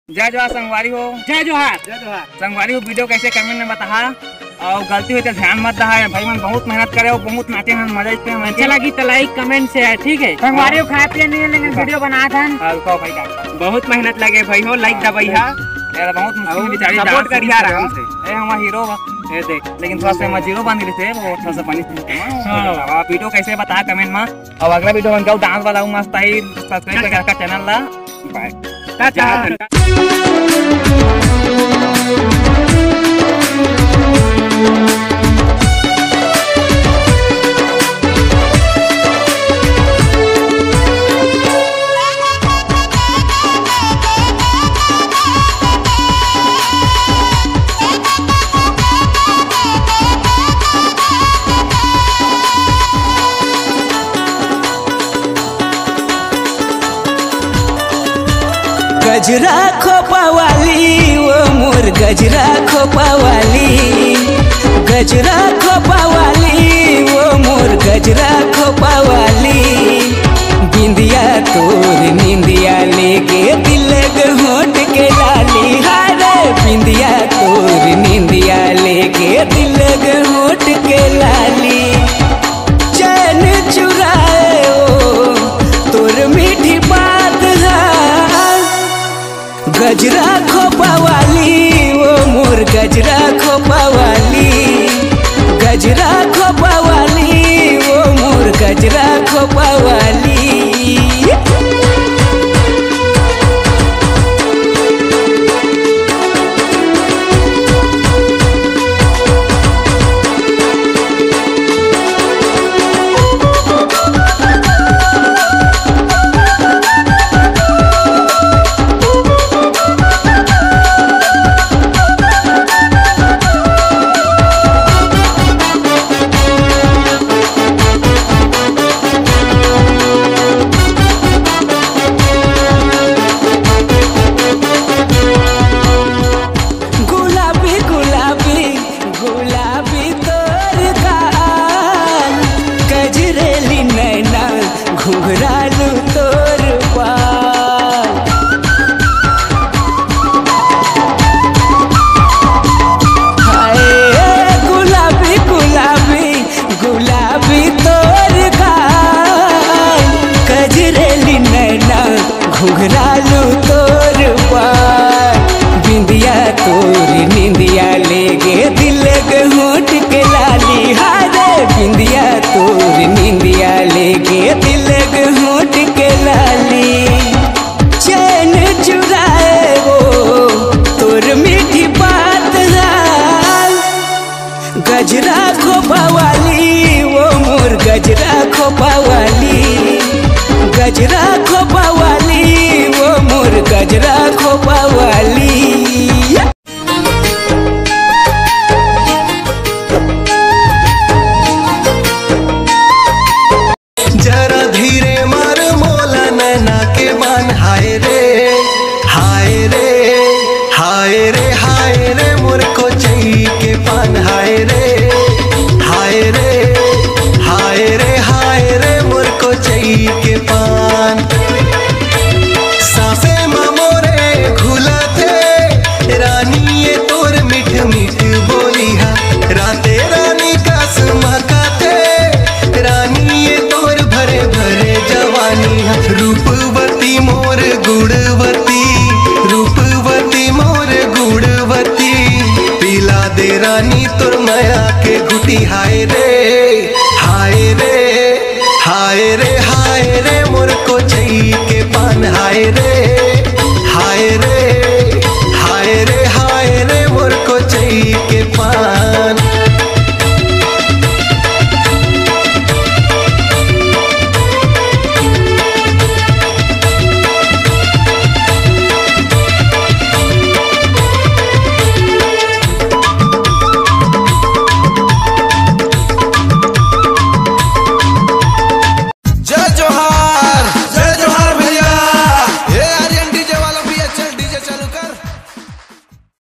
जय जोहार संगवारी हो। जय जोहार। जय जोहार संगवारी हो। वीडियो कैसे कमेंट में बता और गलती हुई तो ध्यान मत रहा है भाई। मन बहुत मेहनत करे और बहुत नाचे हैं, मजा इसमें अच्छा लगी तो लाइक कमेंट से है, ठीक है। संगवारी हो खाए पिए नहीं लेकिन वीडियो बना था भाई का बहुत मेहनत लगे भाई हो। लाइक दबाइया बहुत मुश्किल बेचारी सपोर्ट करिया आराम से। ए हमारा हीरो ए देख, लेकिन थोड़ा सा मैं जीरो बांध रहे थे वो थोड़ा सा पानी हां। वीडियो कैसे बता कमेंट में और अगला वीडियो बनकर डांस वाला हूं मस्त ही सब्सक्राइब करके चैनल ला बाय टाटा। गजरा खोपावाली वो मोर गजरा खोपावाली, गजरा खोपावाली वो मोर गजरा खोपावाली। बिंदिया तोर निंदिया लेके दिल होट के लाली, हारे बिंदिया तोर निंदिया लेके दिल होट के लाली। चैन चुराए ओ तोर मीठी बात गजरा खोपावाली वो मोर गजरा खोपावाली, गजरा खोपावाली वो मोर गजरा खोपावाली। घुघरालू तोर पाल हाय गुलाबी गुलाबी गुलाबी तोर गाल, कजरेली नैना घुघरालू तोर पाल। बिंदिया तोर निंदिया लेगे दिल होट के लाली, हारे बिंदिया तोर निंदिया लेगे दिल होट के लाली। चैन चुराए वो तोर मीठी बात गजरा खोपावाली वो मोर गजरा खोपावाली, गजरा खोपावाली वो मोर गजरा खोपावाली। जरा धीरे मार मोला नैना के मान, हाय रे हाय रे हाय रे हाय रे मोर को चाहिए के पान, हाय रे हाय रे हाय रे हाय रे मोर को चाहिए के पान। सासे मोरे घुला थे रानी ये तोर मीठ मीठ बोली हा, राते रानी का सुमका थे रानी ये तोर भरे भरे जवानी हा। रूपवती मोर गुड़वती, रूपवती मोर गुड़वती, पिला दे रानी तोर माया के घुटी, हाय रे हाय रे हाय रे हाय रे मोर को चाहिए के पान, हाय रे।